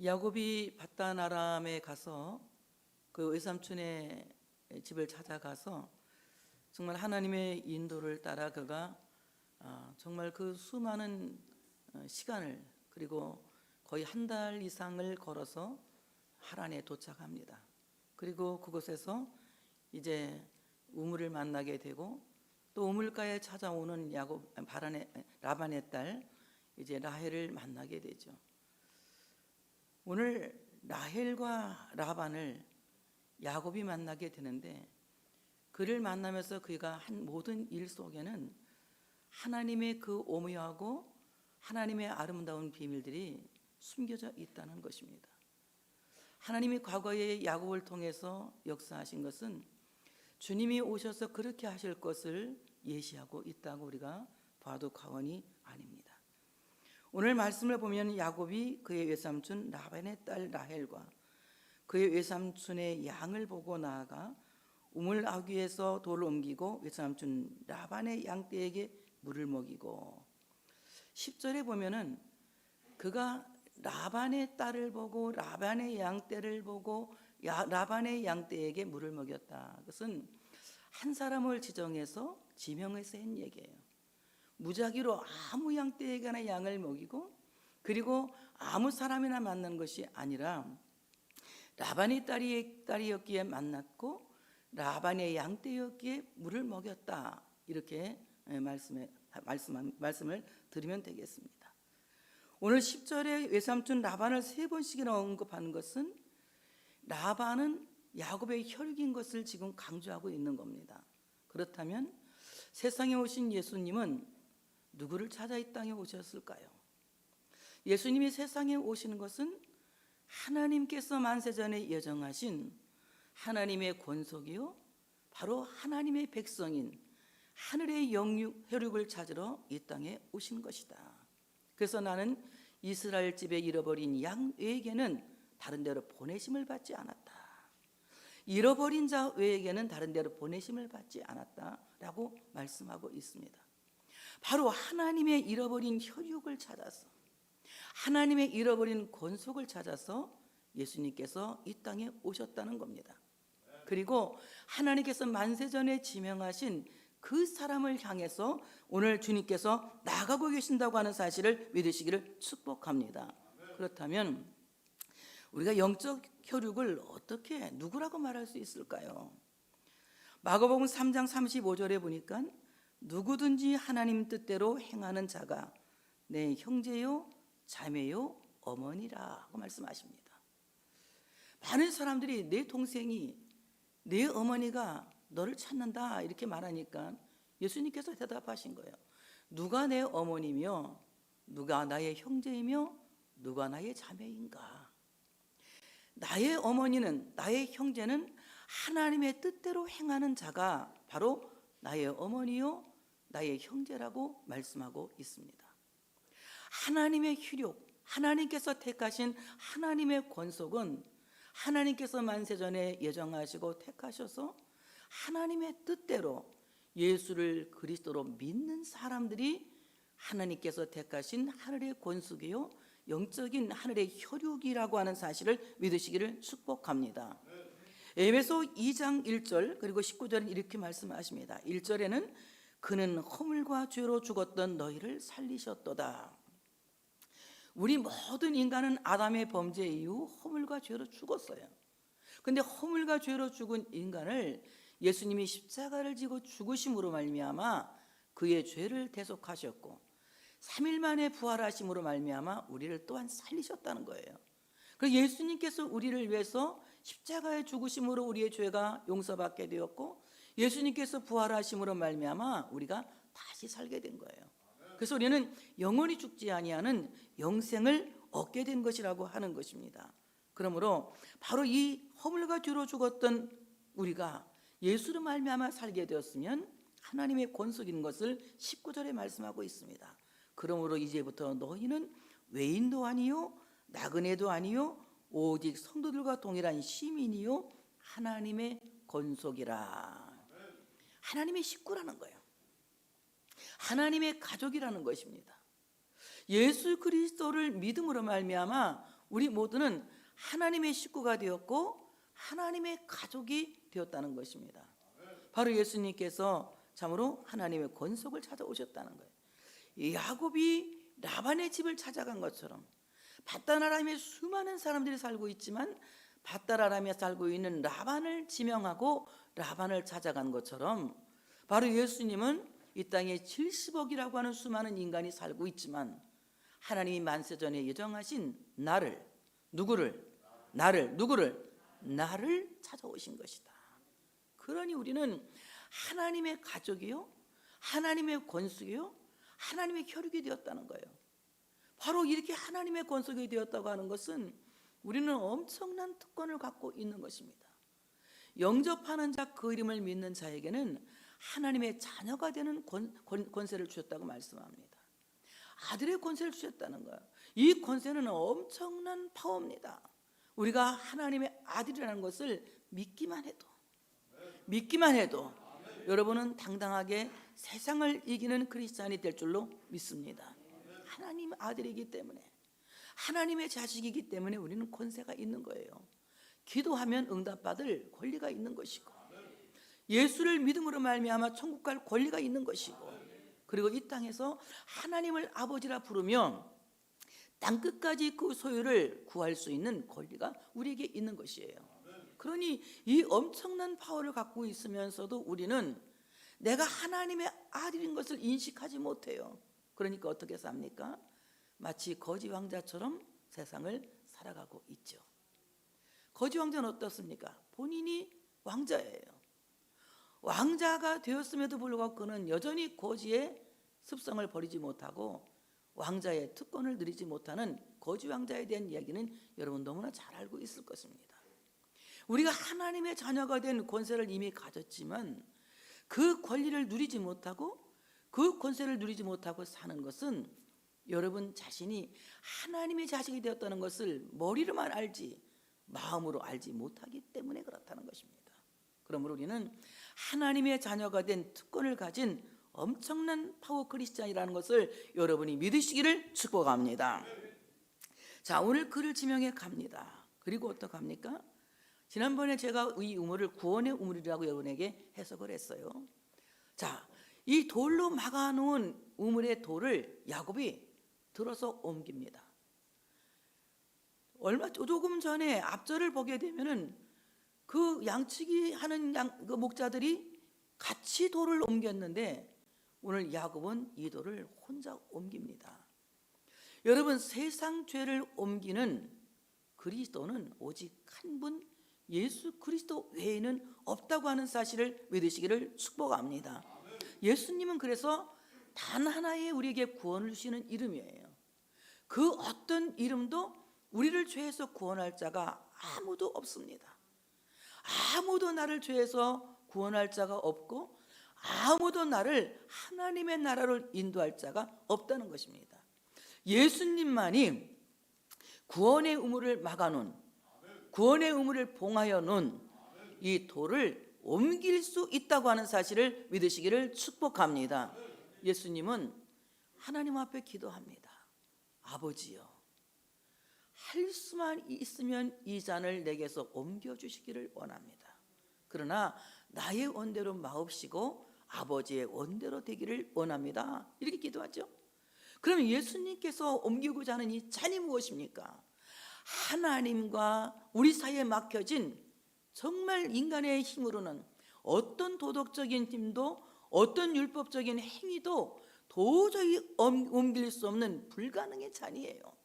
야곱이 바단 아람에 가서 그 외삼촌의 집을 찾아가서 정말 하나님의 인도를 따라 그가 정말 그 수많은 시간을 그리고 거의 한 달 이상을 걸어서 하란에 도착합니다. 그리고 그곳에서 이제 우물을 만나게 되고 또 우물가에 찾아오는 라반의 딸 이제 라헬을 만나게 되죠. 오늘 라헬과 라반을 야곱이 만나게 되는데 그를 만나면서 그가 한 모든 일 속에는 하나님의 그 오묘하고 하나님의 아름다운 비밀들이 숨겨져 있다는 것입니다. 하나님이 과거에 야곱을 통해서 역사하신 것은 주님이 오셔서 그렇게 하실 것을 예시하고 있다고 우리가 봐도 과언이 아닙니다. 오늘 말씀을 보면 야곱이 그의 외삼촌 라반의 딸 라헬과 그의 외삼촌의 양을 보고 나아가 우물 아귀에서 돌을 옮기고 외삼촌 라반의 양떼에게 물을 먹이고 10절에 보면은 그가 라반의 딸을 보고 라반의 양떼를 보고 라반의 양떼에게 물을 먹였다. 그것은 한 사람을 지정해서 지명해서 한 얘기예요. 무작위로 아무 양떼에게나 양을 먹이고 그리고 아무 사람이나 만난 것이 아니라 라반의 딸이었기에 만났고 라반의 양떼였기에 물을 먹였다. 이렇게 말씀을 드리면 되겠습니다. 오늘 10절에 외삼촌 라반을 3번씩이나 언급하는 것은 라반은 야곱의 혈육인 것을 지금 강조하고 있는 겁니다. 그렇다면 세상에 오신 예수님은 누구를 찾아 이 땅에 오셨을까요? 예수님이 세상에 오시는 것은 하나님께서 만세전에 예정하신 하나님의 권속이요 바로 하나님의 백성인 하늘의 혈육을 찾으러 이 땅에 오신 것이다. 그래서 나는 이스라엘 집에 잃어버린 양 외에게는 다른 데로 보내심을 받지 않았다. 잃어버린 자 외에게는 다른 데로 보내심을 받지 않았다라고 말씀하고 있습니다. 바로 하나님의 잃어버린 혈육을 찾아서 하나님의 잃어버린 권속을 찾아서 예수님께서 이 땅에 오셨다는 겁니다. 그리고 하나님께서 만세전에 지명하신 그 사람을 향해서 오늘 주님께서 나가고 계신다고 하는 사실을 믿으시기를 축복합니다. 그렇다면 우리가 영적 혈육을 어떻게 누구라고 말할 수 있을까요? 마가복음 3장 35절에 보니까 누구든지 하나님 뜻대로 행하는 자가 내 형제요 자매요 어머니라고 말씀하십니다. 많은 사람들이 내 동생이 내 어머니가 너를 찾는다 이렇게 말하니까 예수님께서 대답하신 거예요. 누가 내 어머니며 누가 나의 형제이며 누가 나의 자매인가? 나의 어머니는 나의 형제는 하나님의 뜻대로 행하는 자가 바로 나의 어머니요 나의 형제라고 말씀하고 있습니다. 하나님의 혈육, 하나님께서 택하신 하나님의 권속은 하나님께서 만세전에 예정하시고 택하셔서 하나님의 뜻대로 예수를 그리스도로 믿는 사람들이 하나님께서 택하신 하늘의 권속이요 영적인 하늘의 혈육이라고 하는 사실을 믿으시기를 축복합니다. 에베소 2장 1절 그리고 19절은 이렇게 말씀하십니다. 1절에는 그는 허물과 죄로 죽었던 너희를 살리셨도다. 우리 모든 인간은 아담의 범죄 이후 허물과 죄로 죽었어요. 그런데 허물과 죄로 죽은 인간을 예수님이 십자가를 지고 죽으심으로 말미암아 그의 죄를 대속하셨고 3일 만에 부활하심으로 말미암아 우리를 또한 살리셨다는 거예요. 그래서 예수님께서 우리를 위해서 십자가의 죽으심으로 우리의 죄가 용서받게 되었고 예수님께서 부활하심으로 말미암아 우리가 다시 살게 된 거예요. 그래서 우리는 영원히 죽지 아니하는 영생을 얻게 된 것이라고 하는 것입니다. 그러므로 바로 이 허물과 죄로 죽었던 우리가 예수로 말미암아 살게 되었으면 하나님의 권속인 것을 19절에 말씀하고 있습니다. 그러므로 이제부터 너희는 외인도 아니요 나그네도 아니요 오직 성도들과 동일한 시민이요 하나님의 권속이라. 하나님의 식구라는 거예요. 하나님의 가족이라는 것입니다. 예수 그리스도를 믿음으로 말미암아 우리 모두는 하나님의 식구가 되었고 하나님의 가족이 되었다는 것입니다. 바로 예수님께서 참으로 하나님의 권속을 찾아오셨다는 거예요. 야곱이 라반의 집을 찾아간 것처럼 밧단 아람에 수많은 사람들이 살고 있지만 밧단 아람에 살고 있는 라반을 지명하고 라반을 찾아간 것처럼 바로 예수님은 이 땅에 70억이라고 하는 수많은 인간이 살고 있지만 하나님이 만세전에 예정하신 나를 찾아오신 것이다. 그러니 우리는 하나님의 가족이요, 하나님의 권속이요, 하나님의 혈육이 되었다는 거예요. 바로 이렇게 하나님의 권속이 되었다고 하는 것은 우리는 엄청난 특권을 갖고 있는 것입니다. 영접하는 자, 그 이름을 믿는 자에게는 하나님의 자녀가 되는 권세를 주셨다고 말씀합니다. 아들의 권세를 주셨다는 거예요. 이 권세는 엄청난 파워입니다. 우리가 하나님의 아들이라는 것을 믿기만 해도 여러분은 당당하게 세상을 이기는 크리스찬이 될 줄로 믿습니다. 하나님 아들이기 때문에, 하나님의 자식이기 때문에 우리는 권세가 있는 거예요. 기도하면 응답받을 권리가 있는 것이고, 예수를 믿음으로 말미암아 천국 갈 권리가 있는 것이고, 그리고 이 땅에서 하나님을 아버지라 부르며 땅끝까지 그 소유를 구할 수 있는 권리가 우리에게 있는 것이에요. 그러니 이 엄청난 파워를 갖고 있으면서도 우리는 내가 하나님의 아들인 것을 인식하지 못해요. 그러니까 어떻게 삽니까? 마치 거지 왕자처럼 세상을 살아가고 있죠. 거지 왕자는 어떻습니까? 본인이 왕자예요. 왕자가 되었음에도 불구하고 그는 여전히 거지의 습성을 버리지 못하고 왕자의 특권을 누리지 못하는 거지 왕자에 대한 이야기는 여러분 너무나 잘 알고 있을 것입니다. 우리가 하나님의 자녀가 된 권세를 이미 가졌지만 그 권리를 누리지 못하고 그 권세를 누리지 못하고 사는 것은 여러분 자신이 하나님의 자식이 되었다는 것을 머리로만 알지 마음으로 알지 못하기 때문에 그렇다는 것입니다. 그러므로 우리는 하나님의 자녀가 된 특권을 가진 엄청난 파워 크리스찬이라는 것을 여러분이 믿으시기를 축복합니다. 자, 오늘 글을 지명해 갑니다. 그리고 어떡합니까? 지난번에 제가 이 우물을 구원의 우물이라고 여러분에게 해석을 했어요. 자, 이 돌로 막아놓은 우물의 돌을 야곱이 들어서 옮깁니다. 조금 전에 앞절을 보게 되면은 그 양치기 하는 그 목자들이 같이 돌을 옮겼는데 오늘 야곱은 이 돌을 혼자 옮깁니다. 여러분, 세상 죄를 옮기는 그리스도는 오직 한 분 예수 그리스도 외에는 없다고 하는 사실을 믿으시기를 축복합니다. 예수님은 그래서 단 하나의 우리에게 구원을 주시는 이름이에요. 그 어떤 이름도 우리를 죄에서 구원할 자가 아무도 없습니다. 아무도 나를 죄에서 구원할 자가 없고 아무도 나를 하나님의 나라로 인도할 자가 없다는 것입니다. 예수님만이 구원의 우물을 막아놓은, 구원의 우물을 봉하여 놓은 이 돌을 옮길 수 있다고 하는 사실을 믿으시기를 축복합니다. 예수님은 하나님 앞에 기도합니다. 아버지여, 할 수만 있으면 이 잔을 내게서 옮겨주시기를 원합니다. 그러나 나의 원대로 마옵시고 아버지의 원대로 되기를 원합니다. 이렇게 기도하죠. 그럼 예수님께서 옮기고자 하는 이 잔이 무엇입니까? 하나님과 우리 사이에 막혀진 정말 인간의 힘으로는 어떤 도덕적인 힘도 어떤 율법적인 행위도 도저히 옮길 수 없는 불가능의 잔이에요.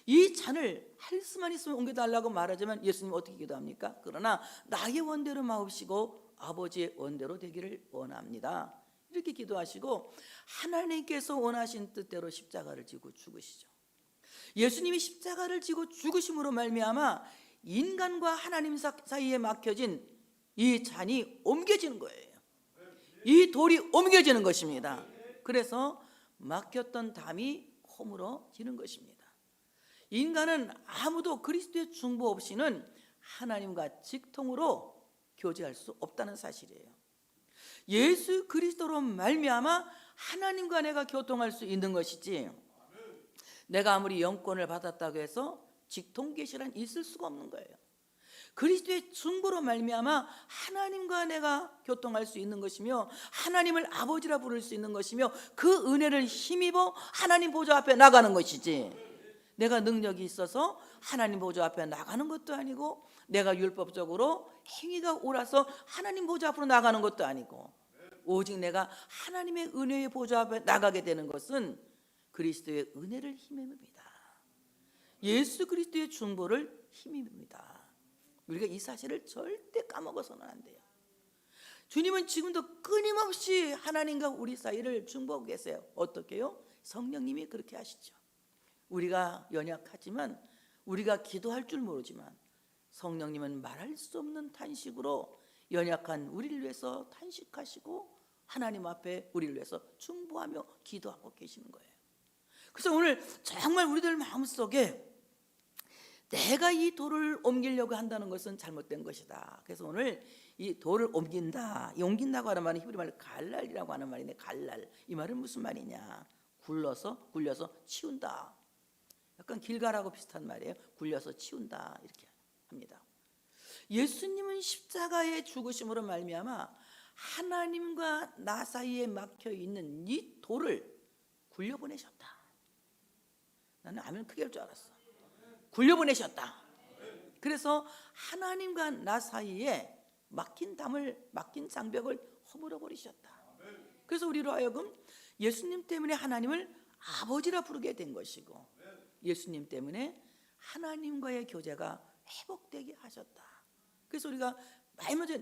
이 잔을 할 수만 있으면 옮겨달라고 말하지만 예수님 어떻게 기도합니까? 그러나 나의 원대로 마옵시고 아버지의 원대로 되기를 원합니다. 이렇게 기도하시고 하나님께서 원하신 뜻대로 십자가를 지고 죽으시죠. 예수님이 십자가를 지고 죽으심으로 말미암아 인간과 하나님 사이에 막혀진 이 잔이 옮겨지는 거예요. 이 돌이 옮겨지는 것입니다. 그래서 막혔던 담이 허물어지는 것입니다. 인간은 아무도 그리스도의 중보 없이는 하나님과 직통으로 교제할 수 없다는 사실이에요. 예수 그리스도로 말미암아 하나님과 내가 교통할 수 있는 것이지, 내가 아무리 영권을 받았다고 해서 직통 계시란 있을 수가 없는 거예요. 그리스도의 중보로 말미암아 하나님과 내가 교통할 수 있는 것이며 하나님을 아버지라 부를 수 있는 것이며 그 은혜를 힘입어 하나님 보좌 앞에 나가는 것이지, 내가 능력이 있어서 하나님 보좌 앞에 나가는 것도 아니고 내가 율법적으로 행위가 옳아서 하나님 보좌 앞으로 나가는 것도 아니고, 오직 내가 하나님의 은혜의 보좌 앞에 나가게 되는 것은 그리스도의 은혜를 힘입니다. 예수 그리스도의 중보를 힘입니다. 우리가 이 사실을 절대 까먹어서는 안 돼요. 주님은 지금도 끊임없이 하나님과 우리 사이를 중보하고 계세요. 어떻게요? 성령님이 그렇게 하시죠. 우리가 연약하지만, 우리가 기도할 줄 모르지만 성령님은 말할 수 없는 탄식으로 연약한 우리를 위해서 탄식하시고 하나님 앞에 우리를 위해서 중보하며 기도하고 계시는 거예요. 그래서 오늘 정말 우리들 마음속에 내가 이 돌을 옮기려고 한다는 것은 잘못된 것이다. 그래서 오늘 이 돌을 옮긴다고 하는 말은 히브리 말로 갈랄이라고 하는 말인데, 갈랄, 이 말은 무슨 말이냐? 굴려서 치운다. 약간 길가라고 비슷한 말이에요. 굴려서 치운다, 이렇게 합니다. 예수님은 십자가의 죽으심으로 말미암아 하나님과 나 사이에 막혀 있는 이 돌을 굴려보내셨다. 나는 아멘 크게 할 줄 알았어. 굴려보내셨다. 그래서 하나님과 나 사이에 막힌 장벽을 허물어 버리셨다. 그래서 우리로 하여금 예수님 때문에 하나님을 아버지라 부르게 된 것이고, 예수님 때문에 하나님과의 교제가 회복되게 하셨다. 그래서 우리가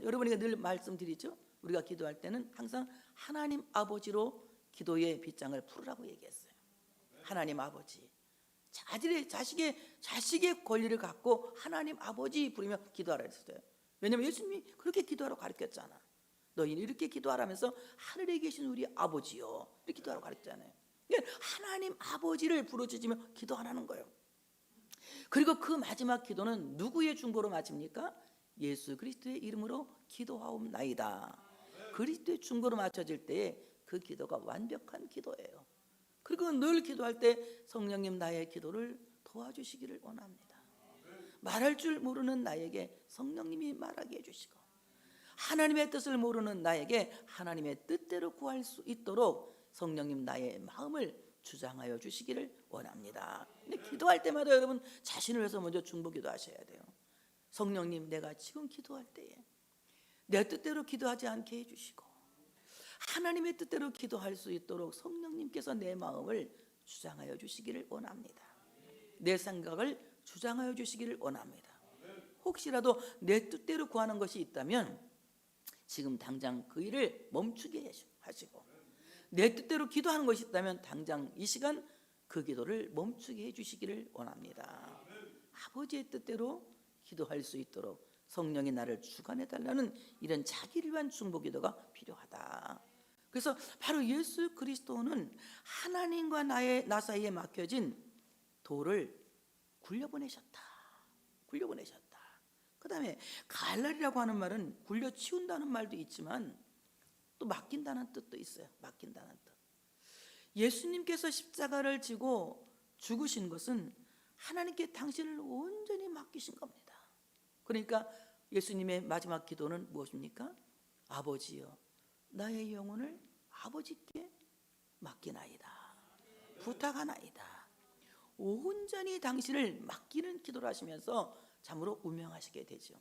여러분에게 늘 말씀드리죠. 우리가 기도할 때는 항상 하나님 아버지로 기도의 빗장을 풀으라고 얘기했어요. 하나님 아버지, 자식의 권리를 갖고 하나님 아버지 부르며 기도하라 했어요. 왜냐하면 예수님이 그렇게 기도하라고 가르쳤잖아. 너희는 이렇게 기도하라면서 하늘에 계신 우리 아버지요, 이렇게 기도하라고 가르쳤잖아요. 그러니까 하나님 아버지를 부르짖으며 기도하라는 거예요. 그리고 그 마지막 기도는 누구의 중보로 마칩니까? 예수 그리스도의 이름으로 기도하옵나이다. 그리스도의 중보로 맞춰질 때에 그 기도가 완벽한 기도예요. 그리고 늘 기도할 때 성령님 나의 기도를 도와주시기를 원합니다. 말할 줄 모르는 나에게 성령님이 말하게 해주시고, 하나님의 뜻을 모르는 나에게 하나님의 뜻대로 구할 수 있도록 성령님 나의 마음을 주장하여 주시기를 원합니다. 근데 기도할 때마다 여러분 자신을 위해서 먼저 중보 기도하셔야 돼요. 성령님, 내가 지금 기도할 때에 내 뜻대로 기도하지 않게 해주시고 하나님의 뜻대로 기도할 수 있도록 성령님께서 내 마음을 주장하여 주시기를 원합니다. 내 생각을 주장하여 주시기를 원합니다. 혹시라도 내 뜻대로 구하는 것이 있다면 지금 당장 그 일을 멈추게 하시고, 내 뜻대로 기도하는 것이 있다면 당장 이 시간 그 기도를 멈추게 해주시기를 원합니다. 아버지의 뜻대로 기도할 수 있도록 성령이 나를 주관해달라는 이런 자기를 위한 중보 기도가 필요하다. 그래서 바로 예수 그리스도는 하나님과 나 사이에 막혀진 돌을 굴려보내셨다. 그 다음에 갈랄이라고 하는 말은 굴려치운다는 말도 있지만 또 맡긴다는 뜻도 있어요. 맡긴다는 뜻. 예수님께서 십자가를 지고 죽으신 것은 하나님께 당신을 온전히 맡기신 겁니다. 그러니까 예수님의 마지막 기도는 무엇입니까? 아버지여, 나의 영혼을 아버지께 맡기나이다. 부탁하나이다. 온전히 당신을 맡기는 기도를 하시면서 참으로 운명하시게 되죠.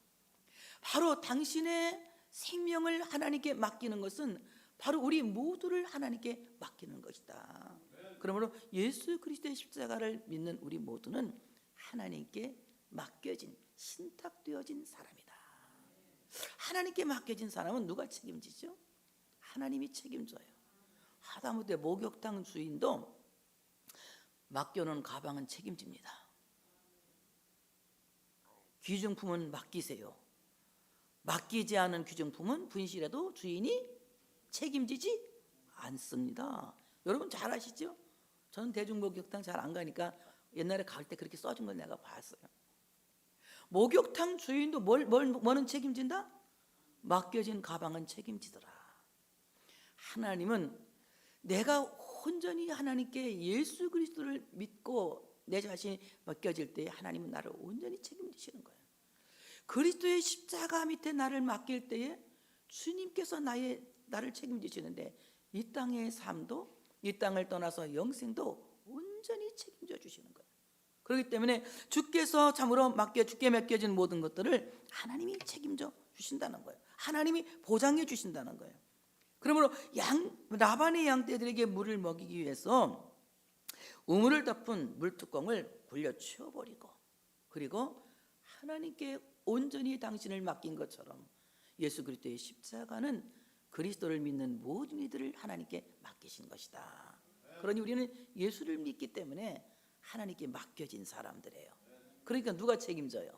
바로 당신의 생명을 하나님께 맡기는 것은 바로 우리 모두를 하나님께 맡기는 것이다. 그러므로 예수 그리스도의 십자가를 믿는 우리 모두는 하나님께 맡겨진, 신탁되어진 사람이다. 하나님께 맡겨진 사람은 누가 책임지죠? 하나님이 책임져요. 하다못해 목욕탕 주인도 맡겨놓은 가방은 책임집니다. 귀중품은 맡기세요. 맡기지 않은 귀중품은 분실해도 주인이 책임지지 않습니다. 여러분 잘 아시죠? 저는 대중목욕탕 잘 안 가니까 옛날에 갈 때 그렇게 써준 걸 내가 봤어요. 목욕탕 주인도 뭐는 책임진다? 맡겨진 가방은 책임지더라. 하나님은 내가 온전히 하나님께 예수 그리스도를 믿고 내 자신이 맡겨질 때 하나님은 나를 온전히 책임지시는 거예요. 그리스도의 십자가 밑에 나를 맡길 때에 주님께서 나를 책임지시는데 이 땅의 삶도, 이 땅을 떠나서 영생도 온전히 책임져 주시는 거예요. 그렇기 때문에 주께서 참으로 주께 맡겨진 모든 것들을 하나님이 책임져 주신다는 거예요. 하나님이 보장해 주신다는 거예요. 그러므로 라반의 양떼들에게 물을 먹이기 위해서 우물을 덮은 물뚜껑을 굴려 치워버리고, 그리고 하나님께 온전히 당신을 맡긴 것처럼 예수 그리스도의 십자가는 그리스도를 믿는 모든 이들을 하나님께 맡기신 것이다. 그러니 우리는 예수를 믿기 때문에 하나님께 맡겨진 사람들이에요. 그러니까 누가 책임져요?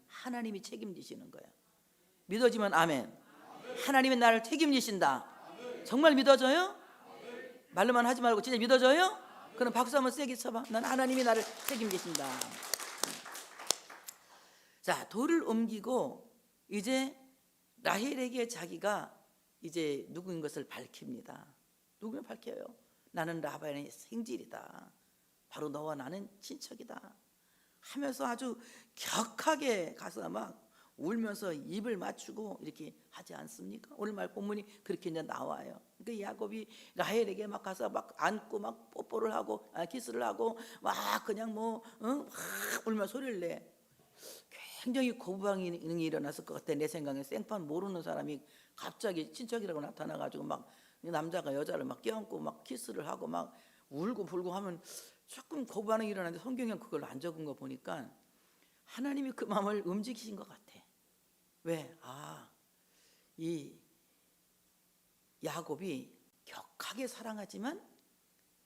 하나님이 책임지시는 거예요. 믿어지면 아멘. 하나님이 나를 책임지신다. 정말 믿어져요? 말로만 하지 말고 진짜 믿어져요? 그럼 박수 한번 세게 쳐봐. 난 하나님이 나를 책임지신다. 자, 돌을 옮기고 이제 라헬에게 자기가 이제 누구인 것을 밝힙니다. 누구를 밝혀요? 나는 라반의 생질이다. 바로 너와 나는 친척이다 하면서 아주 격하게 가서 막 울면서 입을 맞추고 이렇게 하지 않습니까? 오늘 말 본문이 그렇게 이제 나와요. 그러니까 야곱이 라헬에게 막 가서 막 안고 막 뽀뽀를 하고 키스를 하고 막 그냥 막 울면서 소리를 내. 굉장히 거부감이 일어났을 것 같아. 내 생각에 생판 모르는 사람이 갑자기 친척이라고 나타나가지고 막 남자가 여자를 막 껴안고 막 키스를 하고 막 울고 불고 하면 조금 거부반응이 일어나는데 성경에 그걸 안 적은 거 보니까 하나님이 그 마음을 움직이신 것 같아. 왜? 이 야곱이 격하게 사랑하지만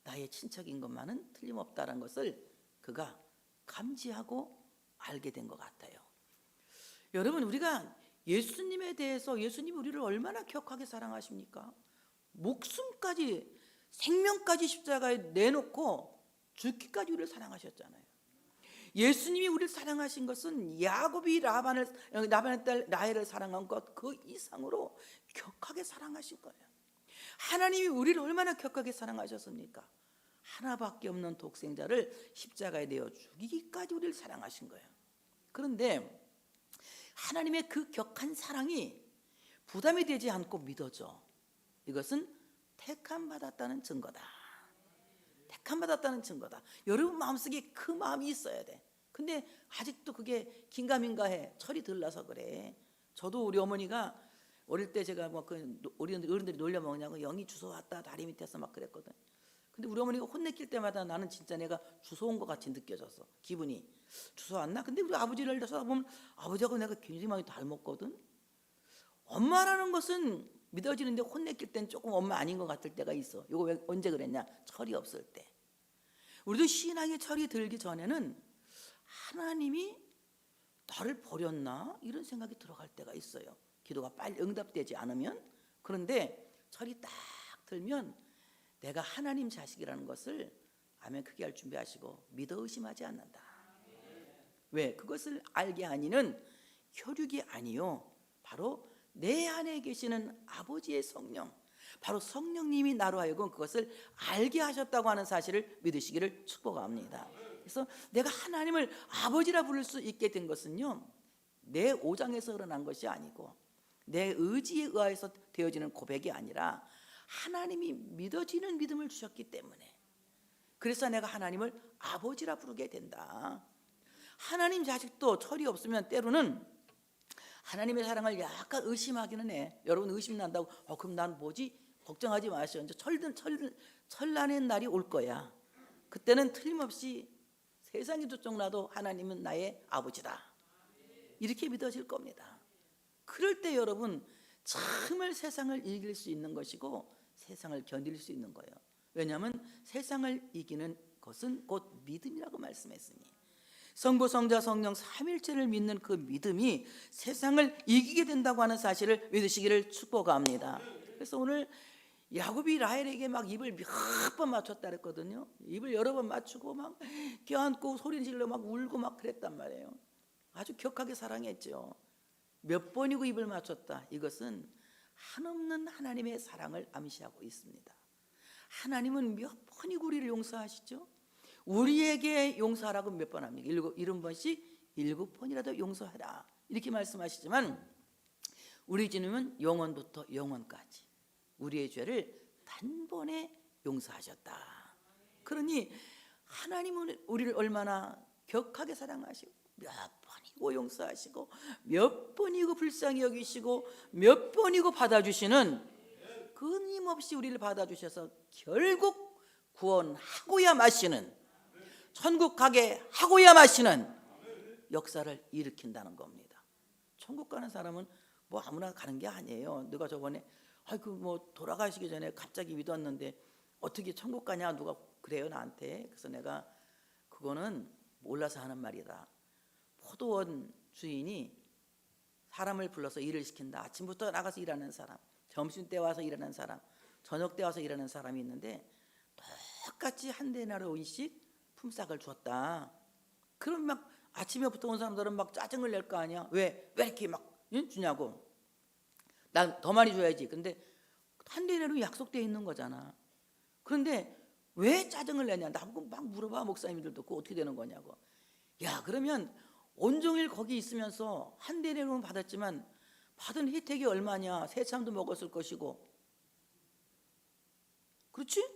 나의 친척인 것만은 틀림없다는 것을 그가 감지하고 알게 된 것 같아요. 여러분, 우리가 예수님에 대해서, 예수님이 우리를 얼마나 격하게 사랑하십니까? 목숨까지, 생명까지 십자가에 내놓고 죽기까지 우리를 사랑하셨잖아요. 예수님이 우리를 사랑하신 것은 야곱이 라반의 딸 라헬을 사랑한 것 그 이상으로 격하게 사랑하신 거예요. 하나님이 우리를 얼마나 격하게 사랑하셨습니까? 하나밖에 없는 독생자를 십자가에 내어 죽이기까지 우리를 사랑하신 거예요. 그런데 하나님의 그 격한 사랑이 부담이 되지 않고 믿어져. 이것은 택함 받았다는 증거다. 택함 받았다는 증거다. 여러분 마음속에 그 마음이 있어야 돼. 근데 아직도 그게 긴가민가해. 철이 들러서 그래. 저도 우리 어머니가 어릴 때 제가 뭐 우리 어른들이 놀려 먹냐고 영이 주워 왔다 다리 밑에서 막 그랬거든. 근데 우리 어머니가 혼내킬 때마다 나는 진짜 내가 주워 온 것 같이 느껴졌어. 기분이 주워 왔나? 근데 우리 아버지를 쳐다보면 아버지하고 내가 굉장히 많이 닮았거든. 엄마라는 것은 믿어지는데 혼내킬 땐 조금 엄마 아닌 것 같을 때가 있어. 이거 왜 언제 그랬냐? 철이 없을 때. 우리도 신앙의 철이 들기 전에는 하나님이 나를 버렸나? 이런 생각이 들어갈 때가 있어요. 기도가 빨리 응답되지 않으면. 그런데 철이 딱 들면 내가 하나님 자식이라는 것을 아멘 크게 할 준비하시고 믿어 의심하지 않는다. 왜? 그것을 알게 하니는 혈육이 아니요 바로 내 안에 계시는 아버지의 성령, 바로 성령님이 나로 하여금 그것을 알게 하셨다고 하는 사실을 믿으시기를 축복합니다. 그래서 내가 하나님을 아버지라 부를 수 있게 된 것은요 내 오장에서 일어난 것이 아니고 내 의지에 의해서 되어지는 고백이 아니라 하나님이 믿어지는 믿음을 주셨기 때문에, 그래서 내가 하나님을 아버지라 부르게 된다. 하나님 자식도 철이 없으면 때로는 하나님의 사랑을 약간 의심하기는 해. 여러분 의심 난다고 그럼 난 뭐지? 걱정하지 마시오. 이제 철나는 날이 올 거야. 그때는 틀림없이 세상이 두쪽나도 하나님은 나의 아버지다. 이렇게 믿어질 겁니다. 그럴 때 여러분 정말 세상을 이길 수 있는 것이고 세상을 견딜 수 있는 거예요. 왜냐하면 세상을 이기는 것은 곧 믿음이라고 말씀했으니, 성부 성자 성령 삼일체를 믿는 그 믿음이 세상을 이기게 된다고 하는 사실을 믿으시기를 축복합니다. 그래서 오늘 야곱이 라헬에게 막 입을 몇 번 맞췄다 그랬거든요. 입을 여러 번 맞추고 막 껴안고 소리 질러 막 울고 막 그랬단 말이에요. 아주 격하게 사랑했죠. 몇 번이고 입을 맞췄다. 이것은 한없는 하나님의 사랑을 암시하고 있습니다. 하나님은 몇 번이고 우리를 용서하시죠. 우리에게 용서하라고 몇 번 합니까? 7번씩 7번이라도 용서하라 이렇게 말씀하시지만 우리 주님은 영원부터 영원까지 우리의 죄를 단번에 용서하셨다. 그러니 하나님은 우리를 얼마나 격하게 사랑하시고 몇 번이고 용서하시고 몇 번이고 불쌍히 여기시고 몇 번이고 받아주시는, 끊임없이 우리를 받아주셔서 결국 구원하고야 마시는, 천국 가게 하고야 마시는 역사를 일으킨다는 겁니다. 천국 가는 사람은 뭐 아무나 가는 게 아니에요. 누가 저번에 뭐 돌아가시기 전에 갑자기 믿었는데 어떻게 천국 가냐 누가 그래요 나한테. 그래서 내가 그거는 몰라서 하는 말이다. 포도원 주인이 사람을 불러서 일을 시킨다. 아침부터 나가서 일하는 사람, 점심때 와서 일하는 사람, 저녁 때 와서 일하는 사람이 있는데 똑같이 한 데나리온씩 품삯을 줬다. 그럼 막 아침에부터 온 사람들은 막 짜증을 낼 거 아니야. 왜 이렇게 막 주냐고. 난 더 많이 줘야지. 근데 한 데나리온이 약속되어 있는 거잖아. 그런데 왜 짜증을 내냐. 나보고 막 물어봐. 목사님들도 그거 어떻게 되는 거냐고. 야, 그러면 온종일 거기 있으면서 한 데나리온 받았지만 받은 혜택이 얼마냐. 새참도 먹었을 것이고, 그렇지?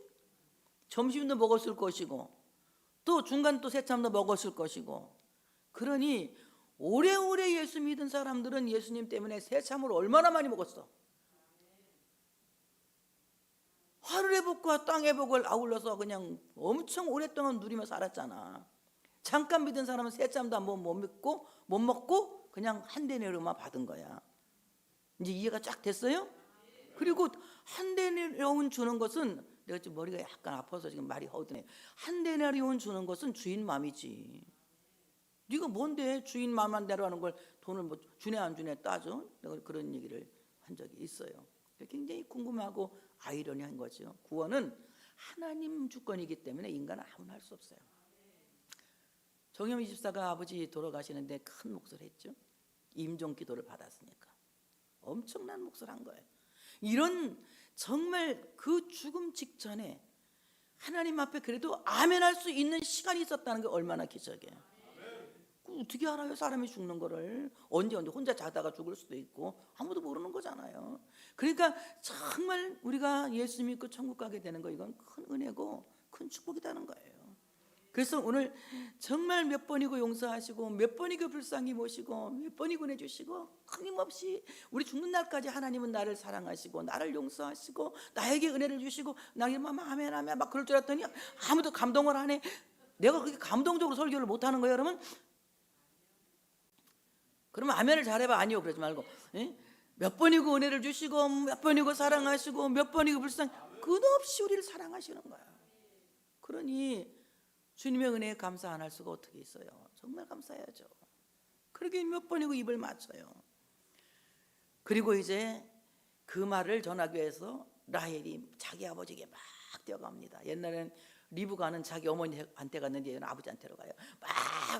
점심도 먹었을 것이고, 또 중간 또 새참도 먹었을 것이고. 그러니 오래오래 예수 믿은 사람들은 예수님 때문에 새참을 얼마나 많이 먹었어. 하늘의 복과 땅의 복을 아울러서 그냥 엄청 오랫동안 누리며 살았잖아. 잠깐 믿은 사람은 새참도 한번 못 먹고 그냥 한 데나리온만 받은 거야. 이제 이해가 쫙 됐어요? 그리고 한 데나리온 주는 것은, 내가 지금 머리가 약간 아파서 지금 말이 허드네. 한 데나리온 주는 것은 주인 마음이지. 네가 뭔데 주인 마음만 대로 하는 걸 돈을 뭐 주네 안 주네 따져? 내가 그런 얘기를 한 적이 있어요. 굉장히 궁금하고 아이러니한 거죠. 구원은 하나님 주권이기 때문에 인간은 아무나 할 수 없어요. 정염 집사가 아버지 돌아가시는데 큰 몫을 했죠. 임종 기도를 받았으니까 엄청난 몫을 한 거예요. 이런 정말 그 죽음 직전에 하나님 앞에 그래도 아멘할 수 있는 시간이 있었다는 게 얼마나 기적이에요. 어떻게 알아요? 사람이 죽는 거를. 언제 혼자 자다가 죽을 수도 있고 아무도 모르는 거잖아요. 그러니까 정말 우리가 예수 믿고 천국 가게 되는 거, 이건 큰 은혜고 큰 축복이라는 거예요. 그래서 오늘 정말 몇 번이고 용서하시고 몇 번이고 불쌍히 모시고 몇 번이고 내주시고 끊임없이 우리 죽는 날까지 하나님은 나를 사랑하시고 나를 용서하시고 나에게 은혜를 주시고 나에게 막 아멘 아멘 막 그럴 줄 알았더니 아무도 감동을 안 해. 내가 그렇게 감동적으로 설교를 못하는 거예요 여러분? 그러면 아멘을 잘해봐. 아니요, 그러지 말고 몇 번이고 은혜를 주시고 몇 번이고 사랑하시고 몇 번이고 불쌍히, 끝없이 우리를 사랑하시는 거야. 그러니 주님의 은혜에 감사 안 할 수가 어떻게 있어요. 정말 감사해야죠. 그러게 몇 번이고 입을 맞춰요. 그리고 이제 그 말을 전하기 위해서 라헬이 자기 아버지에게 막 뛰어갑니다. 옛날에는 리브가는 자기 어머니한테 갔는데 얘는 아버지한테로 가요. 막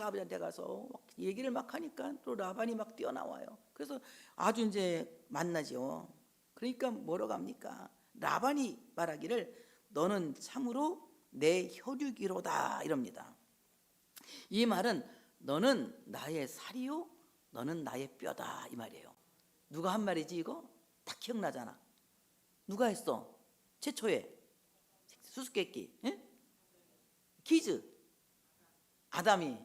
아버지한테 가서 막 얘기를 막 하니까 또 라반이 막 뛰어나와요. 그래서 아주 이제 만나죠. 그러니까 뭐라고 합니까? 라반이 말하기를 너는 참으로 내 혈육이로다 이럽니다. 이 말은 너는 나의 살이요 너는 나의 뼈다 이 말이에요. 누가 한 말이지 이거? 딱 기억나잖아. 누가 했어? 최초에 수수께끼 퀴즈. 아담이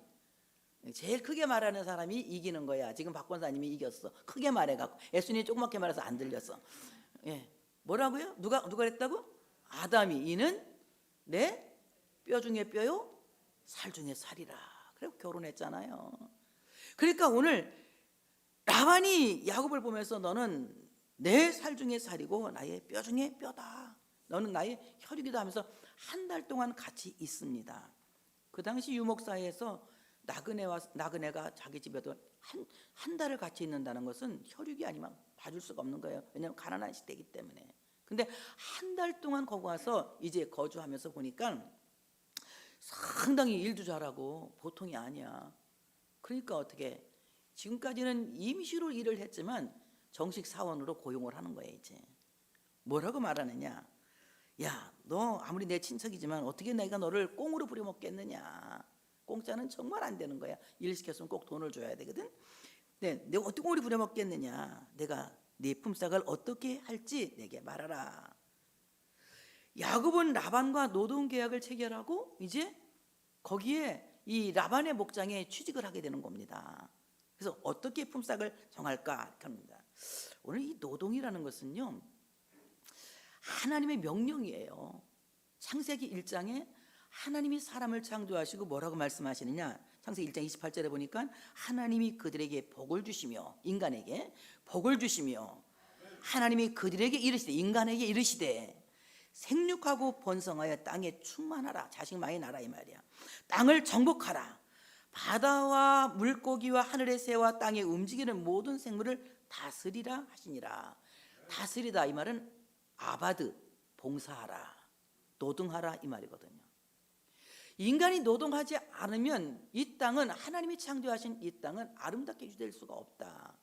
제일 크게 말하는 사람이 이기는 거야. 지금 박 권사님이 이겼어. 크게 말해갖고 예수님이 조그맣게 말해서 안 들렸어. 뭐라고요? 누가 그랬다고? 아담이 이는 내 뼈 중에 뼈요 살 중에 살이라. 그래서 결혼했잖아요. 그러니까 오늘 라반이 야곱을 보면서 너는 내 살 중에 살이고 나의 뼈 중에 뼈다. 너는 나의 혈육이다 하면서 한 달 동안 같이 있습니다. 그 당시 유목사회에서 나그네가 자기 집에도 한 달을 같이 있는다는 것은 혈육이 아니면 봐줄 수가 없는 거예요. 왜냐하면 가난한 시대이기 때문에. 근데 한 달 동안 거기 와서 이제 거주하면서 보니까 상당히 일도 잘하고 보통이 아니야. 그러니까 어떻게 지금까지는 임시로 일을 했지만 정식 사원으로 고용을 하는 거예요. 이제 뭐라고 말하느냐, 야, 너 아무리 내 친척이지만 어떻게 내가 너를 꽁으로 부려먹겠느냐. 공짜는 정말 안 되는 거야. 일 시켰으면 꼭 돈을 줘야 되거든. 네, 내가 어떻게 꽁으로 부려먹겠느냐. 내가 네 품삯을 어떻게 할지 내게 말하라. 야곱은 라반과 노동계약을 체결하고 이제 거기에 이 라반의 목장에 취직을 하게 되는 겁니다. 그래서 어떻게 품삯을 정할까 합니다. 오늘 이 노동이라는 것은요, 하나님의 명령이에요. 창세기 1장에 하나님이 사람을 창조하시고 뭐라고 말씀하시느냐. 창세기 1장 28절에 보니까 하나님이 그들에게 복을 주시며, 인간에게 복을 주시며, 하나님이 그들에게 이르시되, 인간에게 이르시되 생육하고 번성하여 땅에 충만하라. 자식 많이 낳아라 이 말이야. 땅을 정복하라. 바다와 물고기와 하늘의 새와 땅에 움직이는 모든 생물을 다스리라 하시니라. 다스리다 이 말은 아바드, 봉사하라, 노동하라 이 말이거든요. 인간이 노동하지 않으면 이 땅은, 하나님이 창조하신 이 땅은 아름답게 유지될 수가 없다.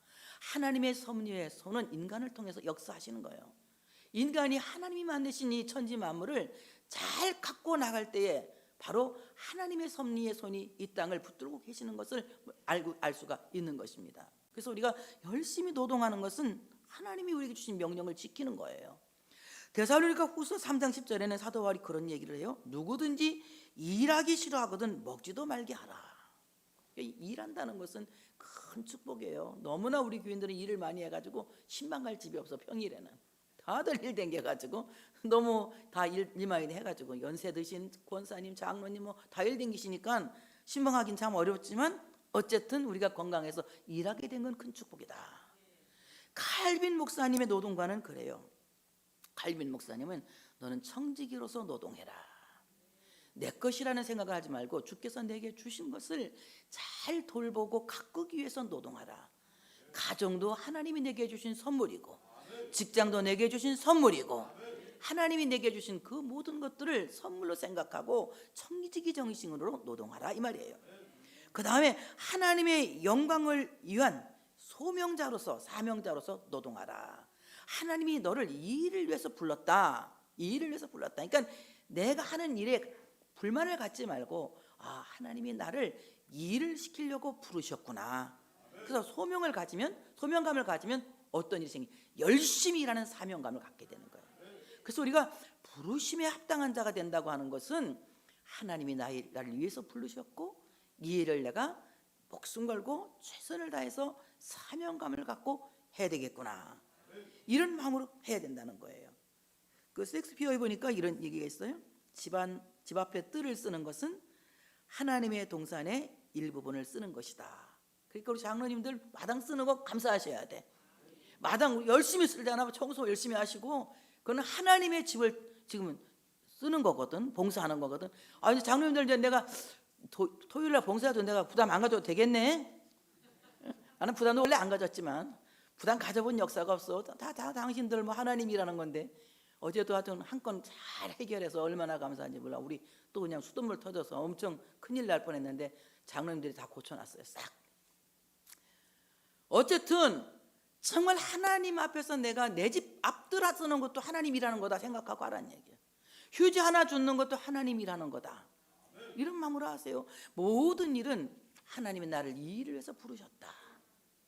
하나님의 섭리의 손은 인간을 통해서 역사하시는 거예요. 인간이 하나님이 만드신 이 천지 만물을 잘 갖고 나갈 때에 바로 하나님의 섭리의 손이 이 땅을 붙들고 계시는 것을 알 수가 있는 것입니다. 그래서 우리가 열심히 노동하는 것은 하나님이 우리에게 주신 명령을 지키는 거예요. 데살로니가 후서 3장 10절에는 사도 바울이 그런 얘기를 해요. 누구든지 일하기 싫어하거든 먹지도 말게 하라. 일한다는 것은 큰 축복이에요. 너무나 우리 교인들은 일을 많이 해가지고 신방 갈 집이 없어. 평일에는 다들 일 댕겨가지고 너무 다 일만 해가지고 연세 드신 권사님, 장로님 뭐 다 일 댕기시니까 신방하긴 참 어렵지만 어쨌든 우리가 건강해서 일하게 된 건 큰 축복이다. 칼빈 목사님의 노동과는 그래요. 칼빈 목사님은 너는 청지기로서 노동해라. 내 것이라는 생각을 하지 말고 주께서 내게 주신 것을 잘 돌보고 가꾸기 위해서 노동하라. 가정도 하나님이 내게 주신 선물이고, 직장도 내게 주신 선물이고, 하나님이 내게 주신 그 모든 것들을 선물로 생각하고 청지기 정신으로 노동하라 이 말이에요. 그 다음에 하나님의 영광을 위한 소명자로서, 사명자로서 노동하라. 하나님이 너를 이 일을 위해서 불렀다. 이 일을 위해서 불렀다. 그러니까 내가 하는 일에 불만을 갖지 말고, 아, 하나님이 나를 이 일을 시키려고 부르셨구나. 그래서 소명감을 가지면 어떤 일이 생기? 열심히 일하는 사명감을 갖게 되는 거예요. 그래서 우리가 부르심에 합당한 자가 된다고 하는 것은 하나님이 나를 위해서 부르셨고 이 일을 내가 목숨 걸고 최선을 다해서 사명감을 갖고 해야 되겠구나. 이런 마음으로 해야 된다는 거예요. 그 섹스피어에 보니까 이런 얘기가 있어요. 집 앞에 뜰을 쓰는 것은 하나님의 동산의 일부분을 쓰는 것이다. 그러니까 우리 장로님들 마당 쓰는 거 감사하셔야 돼. 마당 열심히 쓸잖아. 청소 열심히 하시고 그건 하나님의 집을 지금은 쓰는 거거든. 봉사하는 거거든. 아니 장로님들 이제 내가 토요일 날 봉사해도 내가 부담 안 가져도 되겠네. 나는 부담도 원래 안 가졌지만 부담 가져본 역사가 없어. 다 당신들 뭐 하나님이라는 건데 어제도 하여튼 한 건 잘 해결해서 얼마나 감사한지 몰라. 우리 또 그냥 수돗물 터져서 엄청 큰일 날 뻔했는데 장로님들이 다 고쳐놨어요. 싹. 어쨌든 정말 하나님 앞에서 내가 내 집 앞들어 쓰는 것도 하나님이라는 거다 생각하고 하라는 얘기예요. 휴지 하나 줍는 것도 하나님이라는 거다. 이런 마음으로 하세요. 모든 일은 하나님이 나를 이 일을 위해서 부르셨다.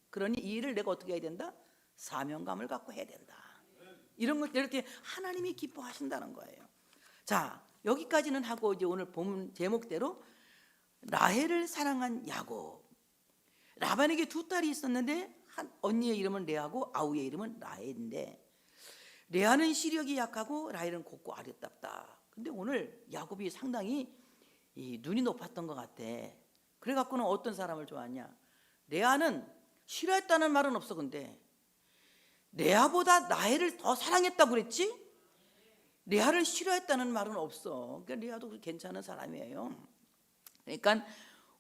그러니 이 일을 내가 어떻게 해야 된다? 사명감을 갖고 해야 된다. 이런 것 이렇게 하나님이 기뻐하신다는 거예요. 자, 여기까지는 하고 이제 오늘 본 제목대로 라헬을 사랑한 야곱. 라반에게 두 딸이 있었는데 한 언니의 이름은 레아고 아우의 이름은 라헬인데 레아는 시력이 약하고 라헬은 곱고 아름답다. 근데 오늘 야곱이 상당히 이 눈이 높았던 것 같아. 그래갖고는 어떤 사람을 좋아하냐? 레아는 싫어했다는 말은 없어. 근데 레아보다 라헬을 더 사랑했다고 그랬지? 레아를 싫어했다는 말은 없어. 그러니까 레아도 괜찮은 사람이에요. 그러니까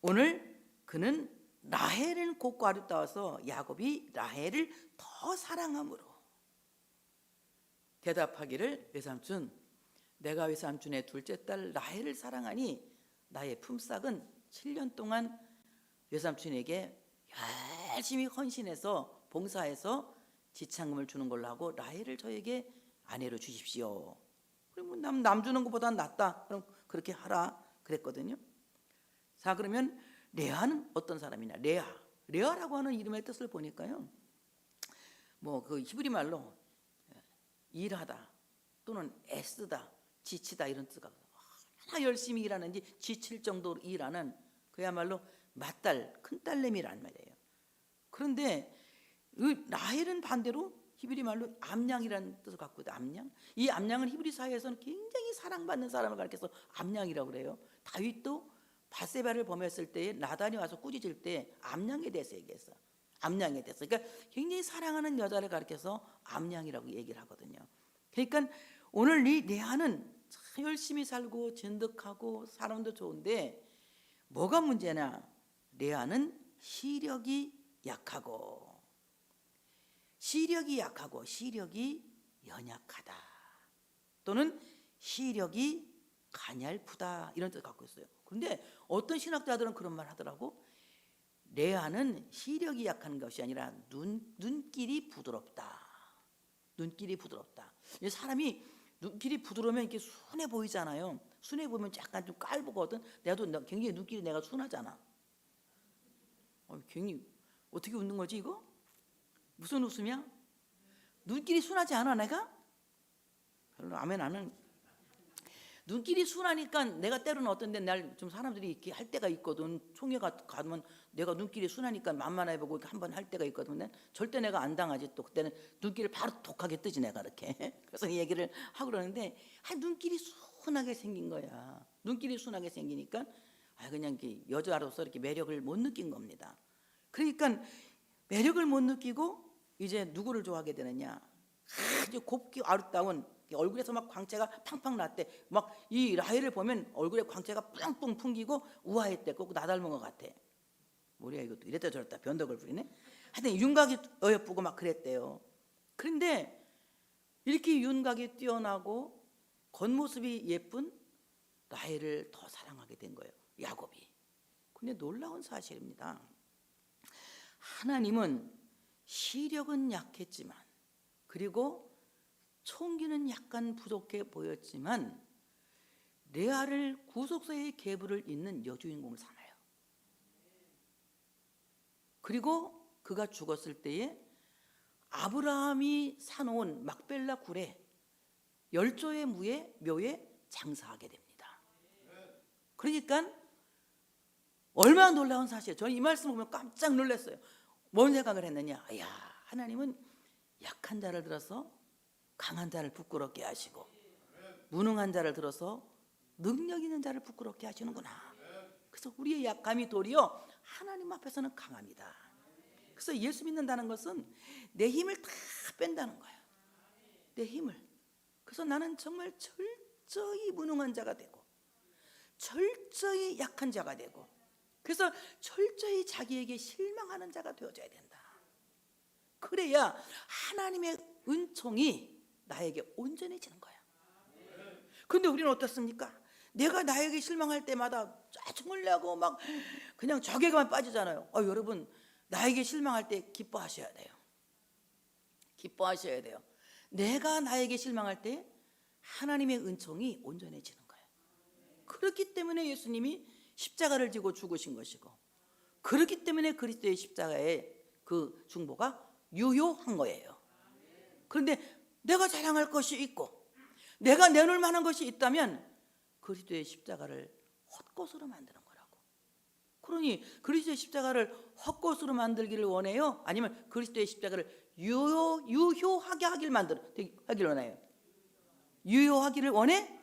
오늘 그는 라헬은 곱고 아름다워서 야곱이 라헬을 더 사랑함으로 대답하기를 외삼촌, 내가 외삼촌의 둘째 딸 라헬을 사랑하니 나의 품삯은 7년 동안 외삼촌에게 열심히 헌신해서 봉사해서 지참금을 주는 걸로 하고 라헬을 저에게 아내로 주십시오. 그러면 남 주는 것보다 낫다. 그럼 그렇게 하라 그랬거든요. 자, 그러면 레아는 어떤 사람이냐? 레아라고 하는 이름의 뜻을 보니까요, 뭐 그 히브리 말로 일하다 또는 애쓰다, 지치다 이런 뜻가, 얼마나 열심히 일하는지 지칠 정도로 일하는 그야말로 맏딸, 큰딸내미란 말이에요. 그런데 라헬은 반대로 히브리 말로 암양이라는 뜻을 갖고 있다. 암양. 이 암양은 히브리 사회에서는 굉장히 사랑받는 사람을 가리켜서 암양이라고 그래요. 다윗도 바세바를 범했을 때에 나단이 와서 꾸짖을 때 암양에 대해서 얘기했어. 암양에 대해서. 그러니까 굉장히 사랑하는 여자를 가리켜서 암양이라고 얘기를 하거든요. 그러니까 오늘 이 레아는 참 열심히 살고 진득하고 사람도 좋은데 뭐가 문제냐? 레아는 시력이 약하고 시력이 연약하다, 또는 시력이 가냘프다 이런 뜻을 갖고 있어요. 그런데 어떤 신학자들은 그런 말 하더라고. 레아는 시력이 약한 것이 아니라 눈길이 부드럽다. 눈길이 부드럽다. 사람이 눈길이 부드러우면 이렇게 순해 보이잖아요. 순해 보면 약간 좀 깔보거든. 내가 굉장히 눈길이 내가 순하잖아. 굉장히 어떻게 웃는 거지 이거? 무슨 웃음이야? 눈길이 순하지 않아 내가? 별로 아멘. 나는 눈길이 순하니까 내가 때로는 어떤 데 날 좀 사람들이 이렇게 할 때가 있거든. 총회 가면 내가 눈길이 순하니까 만만해 보고 한번 할 때가 있거든. 절대 내가 안 당하지. 또 그때는 눈길을 바로 독하게 뜨지 내가 이렇게. 그래서 이 얘기를 하고 그러는데 눈길이 순하게 생긴 거야. 눈길이 순하게 생기니까 그냥 여자로서 이렇게 매력을 못 느낀 겁니다. 그러니까 매력을 못 느끼고 이제 누구를 좋아하게 되느냐? 아주 곱게 아름다운 얼굴에서 막 광채가 팡팡 났대. 막 이 라헬을 보면 얼굴에 광채가 뿡뿡 풍기고 우아했대. 꼭 나 닮은 것 같아. 뭐야 이것도 이랬다 저랬다 변덕을 부리네. 하여튼 윤곽이 어여쁘고 막 그랬대요. 그런데 이렇게 윤곽이 뛰어나고 겉모습이 예쁜 라헬을 더 사랑하게 된 거예요, 야곱이. 근데 놀라운 사실입니다. 하나님은 시력은 약했지만, 그리고 총기는 약간 부족해 보였지만 레아를 구속사의 계보를 잇는 여주인공을 삼아요. 그리고 그가 죽었을 때에 아브라함이 사놓은 막벨라 굴에 열조의 묘에 장사하게 됩니다. 그러니까 얼마나 놀라운 사실이에요. 저는 이 말씀을 보면 깜짝 놀랐어요. 뭔 생각을 했느냐? 하나님은 약한 자를 들어서 강한 자를 부끄럽게 하시고, 무능한 자를 들어서 능력 있는 자를 부끄럽게 하시는구나. 그래서 우리의 약함이 도리어 하나님 앞에서는 강합니다. 그래서 예수 믿는다는 것은 내 힘을 다 뺀다는 거예요. 내 힘을. 그래서 나는 정말 철저히 무능한 자가 되고 철저히 약한 자가 되고, 그래서 철저히 자기에게 실망하는 자가 되어져야 된다. 그래야 하나님의 은총이 나에게 온전해지는 거야. 그런데 우리는 어떻습니까? 내가 나에게 실망할 때마다 짜증을 내고 막 그냥 적에만 빠지잖아요. 여러분, 나에게 실망할 때 기뻐하셔야 돼요. 기뻐하셔야 돼요. 내가 나에게 실망할 때 하나님의 은총이 온전해지는 거예요. 그렇기 때문에 예수님이 십자가를 지고 죽으신 것이고, 그렇기 때문에 그리스도의 십자가의 그 중보가 유효한 거예요. 그런데 내가 자랑할 것이 있고 내가 내놓을 만한 것이 있다면 그리스도의 십자가를 헛것으로 만드는 거라고. 그러니 그리스도의 십자가를 헛것으로 만들기를 원해요? 아니면 그리스도의 십자가를 유효하게 하기를 원해요? 유효하기를 원해?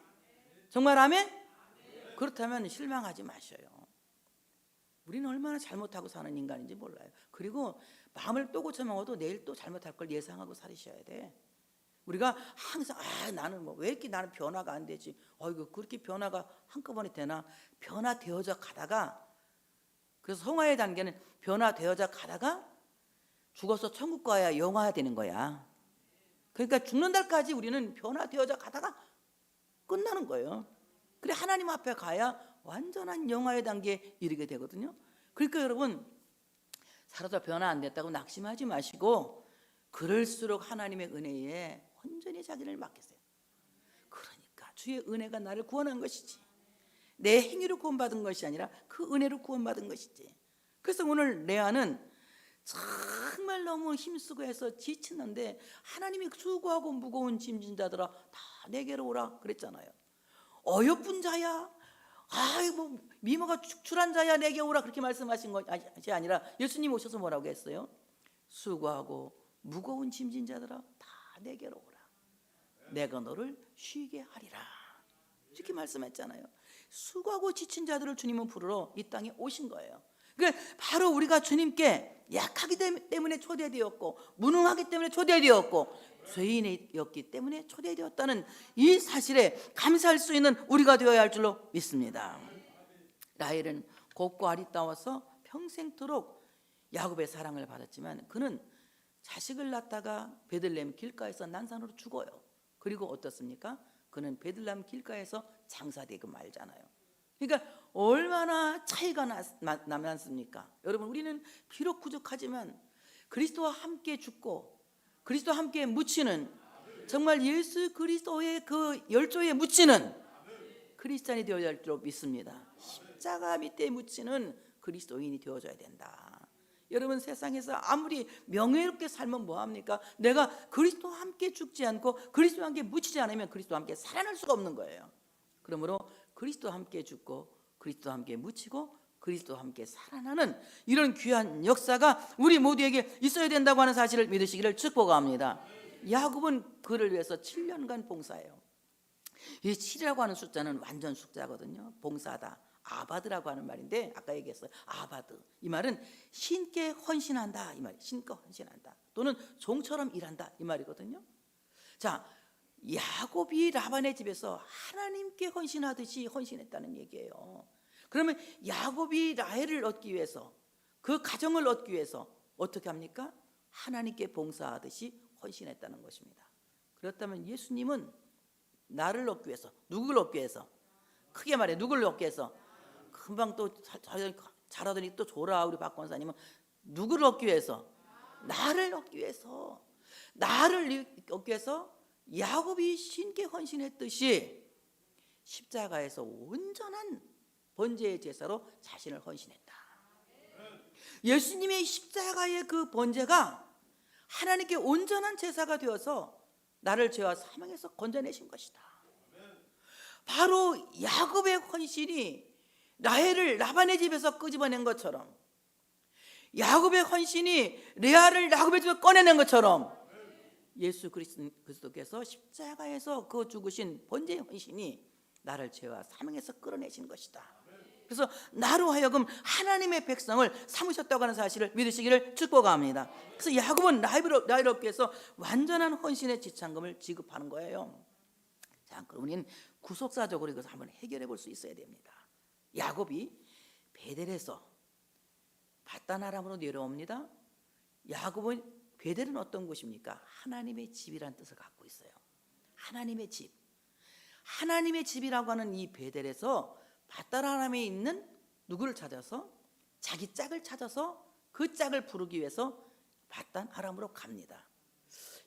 정말 아멘? 그렇다면 실망하지 마셔요. 우리는 얼마나 잘못하고 사는 인간인지 몰라요. 그리고 마음을 또 고쳐먹어도 내일 또 잘못할 걸 예상하고 살으셔야 돼. 우리가 항상 나는 왜 이렇게 나는 변화가 안 되지? 이거 그렇게 변화가 한꺼번에 되나? 변화되어져 가다가, 그래서 성화의 단계는 변화되어져 가다가 죽어서 천국 가야 영화야 되는 거야. 그러니까 죽는 날까지 우리는 변화되어져 가다가 끝나는 거예요. 그래 하나님 앞에 가야 완전한 영화의 단계에 이르게 되거든요. 그러니까 여러분, 살아도 변화 안 됐다고 낙심하지 마시고 그럴수록 하나님의 은혜에 온전히 자기를 맡기세요. 그러니까 주의 은혜가 나를 구원한 것이지, 내 행위로 구원받은 것이 아니라 그 은혜로 구원받은 것이지. 그래서 오늘 레아는 정말 너무 힘쓰고 해서 지치는데 하나님이 수고하고 무거운 짐진 자들아 다 내게로 오라 그랬잖아요. 어여쁜 자야, 아이고 미모가 축출한 자야 내게 오라 그렇게 말씀하신 것이 아니라 예수님 오셔서 뭐라고 했어요? 수고하고 무거운 짐진 자들아 다 내게로 오라, 내가 너를 쉬게 하리라 이렇게 말씀했잖아요. 수고하고 지친 자들을 주님은 부르러 이 땅에 오신 거예요. 그러니까 바로 우리가 주님께 약하기 때문에 초대되었고 무능하기 때문에 초대되었고 죄인이었기 때문에 초대되었다는 이 사실에 감사할 수 있는 우리가 되어야 할 줄로 믿습니다. 라헬은 곱고 아리따워서 평생토록 야곱의 사랑을 받았지만 그는 자식을 낳다가 베들레헴 길가에서 난산으로 죽어요. 그리고 어떻습니까? 그는 베들레헴 길가에서 장사되고 말잖아요. 그러니까 얼마나 차이가 남았습니까? 여러분, 우리는 비록 부족하지만 그리스도와 함께 죽고 그리스도와 함께 묻히는, 정말 예수 그리스도의 그 열조에 묻히는 크리스찬이 되어야 할 줄 믿습니다. 십자가 밑에 묻히는 그리스도인이 되어줘야 된다. 여러분, 세상에서 아무리 명예롭게 살면 뭐합니까? 내가 그리스도와 함께 죽지 않고 그리스도와 함께 묻히지 않으면 그리스도와 함께 살아날 수가 없는 거예요. 그러므로 그리스도와 함께 죽고 그리스도와 함께 묻히고 그리스도와 함께 살아나는 이런 귀한 역사가 우리 모두에게 있어야 된다고 하는 사실을 믿으시기를 축복합니다. 야곱은 그를 위해서 7년간 봉사해요. 이 7이라고 하는 숫자는 완전 숫자거든요. 봉사다, 아바드라고 하는 말인데 아까 얘기했어요. 아바드, 이 말은 신께 헌신한다 이 말이, 신께 헌신한다 또는 종처럼 일한다 이 말이거든요. 자, 야곱이 라반의 집에서 하나님께 헌신하듯이 헌신했다는 얘기예요. 그러면 야곱이 라헬을 얻기 위해서, 그 가정을 얻기 위해서 어떻게 합니까? 하나님께 봉사하듯이 헌신했다는 것입니다. 그렇다면 예수님은 나를 얻기 위해서, 누구를 얻기 위해서, 크게 말해 누구를 얻기 위해서, 금방 또 잘하더니 또 줘라 우리 박 권사님은, 누구를 얻기 위해서? 나를 얻기 위해서. 나를 얻기 위해서 야곱이 신께 헌신했듯이 십자가에서 온전한 번제의 제사로 자신을 헌신했다. 예수님의 십자가의 그 번제가 하나님께 온전한 제사가 되어서 나를 죄와 사망에서 건져내신 것이다. 바로 야곱의 헌신이 라헬을 라반의 집에서 끄집어낸 것처럼, 야곱의 헌신이 레아를 야곱의 집에서 꺼내낸 것처럼, 예수 그리스도께서 십자가에서 그 죽으신 번제의 헌신이 나를 죄와 사망에서 끌어내신 것이다. 그래서 나로 하여금 하나님의 백성을 삼으셨다고 하는 사실을 믿으시기를 축복합니다. 그래서 야곱은 라헬을 얻기 위해서 완전한 헌신의 지참금을 지급하는 거예요. 자, 그럼 우리는 구속사적으로 이것을 한번 해결해 볼 수 있어야 됩니다. 야곱이 베델에서 밧단아람으로 내려옵니다. 야곱은, 베델은 어떤 곳입니까? 하나님의 집이란 뜻을 갖고 있어요. 하나님의 집. 하나님의 집이라고 하는 이 베델에서 밧단아람에 있는 누구를 찾아서, 자기 짝을 찾아서 그 짝을 부르기 위해서 밧단아람으로 갑니다.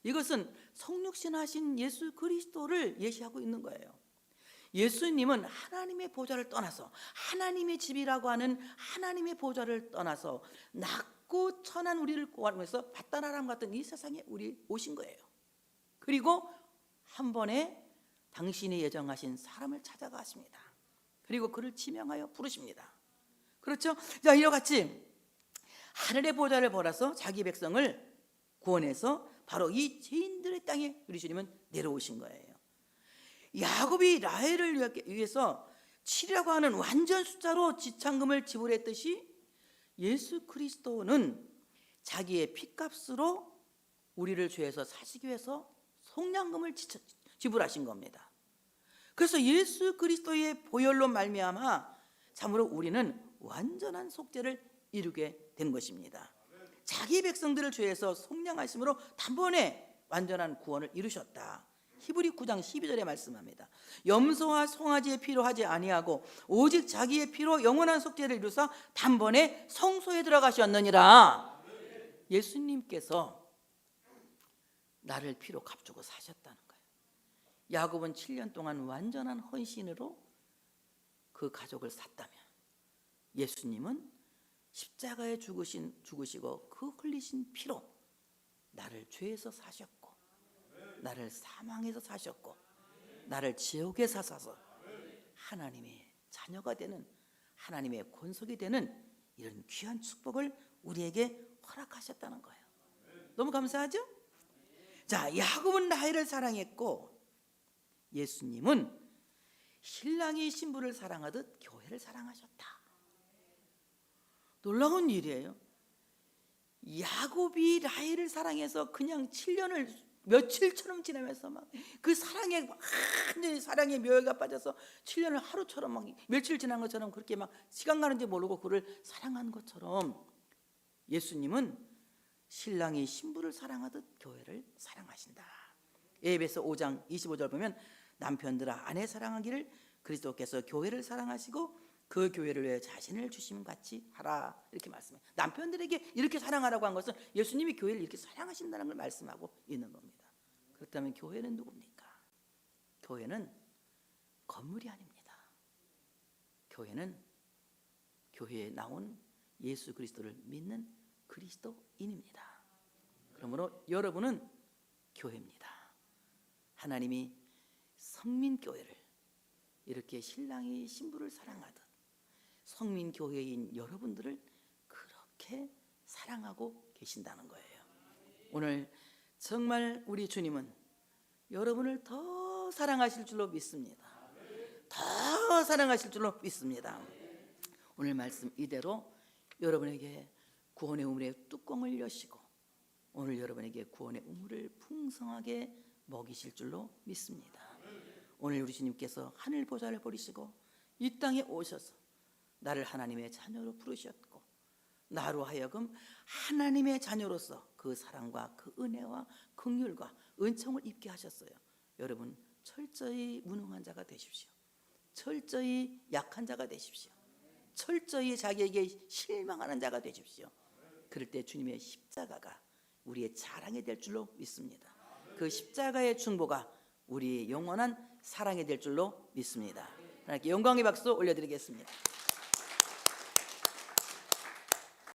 이것은 성육신하신 예수 그리스도를 예시하고 있는 거예요. 예수님은 하나님의 보좌를 떠나서, 하나님의 집이라고 하는 하나님의 보좌를 떠나서 낮고 천한 우리를 구하기 위해서 밧단아람 같은 이 세상에 우리 오신 거예요. 그리고 한 번에 당신이 예정하신 사람을 찾아가십니다. 그리고 그를 지명하여 부르십니다. 그렇죠? 자, 이와 같이 하늘의 보좌를 벌어서 자기 백성을 구원해서 바로 이 죄인들의 땅에 우리 주님은 내려오신 거예요. 야곱이 라헬을 위해서 7이라고 하는 완전 숫자로 지참금을 지불했듯이 예수 그리스도는 자기의 피값으로 우리를 죄에서 사시기 위해서 속량금을 지불하신 겁니다. 그래서 예수 그리스도의 보혈로 말미암아 참으로 우리는 완전한 속죄를 이루게 된 것입니다. 자기 백성들을 죄에서 속량하심으로 단번에 완전한 구원을 이루셨다. 히브리 9장 12절에 말씀합니다. 염소와 송아지의 피로 하지 아니하고 오직 자기의 피로 영원한 속죄를 이루사 단번에 성소에 들어가셨느니라. 예수님께서 나를 피로 값주고 사셨다는 거예요. 야곱은 7년 동안 완전한 헌신으로 그 가족을 샀다면 예수님은 십자가에 죽으시고 그 흘리신 피로 나를 죄에서 사셨고 나를 사망에서 사셨고 나를 지옥에 사셔서 하나님의 자녀가 되는, 하나님의 권속이 되는 이런 귀한 축복을 우리에게 허락하셨다는 거예요. 너무 감사하죠? 자, 야곱은 라헬을 사랑했고 예수님은 신랑이 신부를 사랑하듯 교회를 사랑하셨다. 놀라운 일이에요. 야곱이 라헬을 사랑해서 그냥 7년을 며칠처럼 지나면서 막 그 사랑에 완전히 사랑의 묘해가 빠져서 7년을 하루처럼 막 며칠 지난 것처럼 그렇게 막 시간 가는지 모르고 그를 사랑한 것처럼 예수님은 신랑이 신부를 사랑하듯 교회를 사랑하신다. 에베소 5장 25절 보면 남편들아 아내 사랑하기를 그리스도께서 교회를 사랑하시고 그 교회를 위해 자신을 주심 같이 하라, 이렇게 말씀해요. 남편들에게 이렇게 사랑하라고 한 것은 예수님이 교회를 이렇게 사랑하신다는 걸 말씀하고 있는 겁니다. 그렇다면 교회는 누굽니까? 교회는 건물이 아닙니다. 교회는 교회에 나온 예수 그리스도를 믿는 그리스도인입니다. 그러므로 여러분은 교회입니다. 하나님이 성민교회를 이렇게 신랑이 신부를 사랑하듯 성민교회인 여러분들을 그렇게 사랑하고 계신다는 거예요. 오늘 정말 우리 주님은 여러분을 더 사랑하실 줄로 믿습니다. 더 사랑하실 줄로 믿습니다. 오늘 말씀 이대로 여러분에게 구원의 우물의 뚜껑을 여시고 오늘 여러분에게 구원의 우물을 풍성하게 먹이실 줄로 믿습니다. 오늘 우리 주님께서 하늘 보좌를 버리시고 이 땅에 오셔서 나를 하나님의 자녀로 부르셨고 나로 하여금 하나님의 자녀로서 그 사랑과 그 은혜와 긍휼과 은총을 입게 하셨어요. 여러분 철저히 무능한 자가 되십시오. 철저히 약한 자가 되십시오. 철저히 자기에게 실망하는 자가 되십시오. 그럴 때 주님의 십자가가 우리의 자랑이 될 줄로 믿습니다. 그 십자가의 중보가 우리의 영원한 사랑이 될 줄로 믿습니다. 하나님께 영광의 박수 올려드리겠습니다.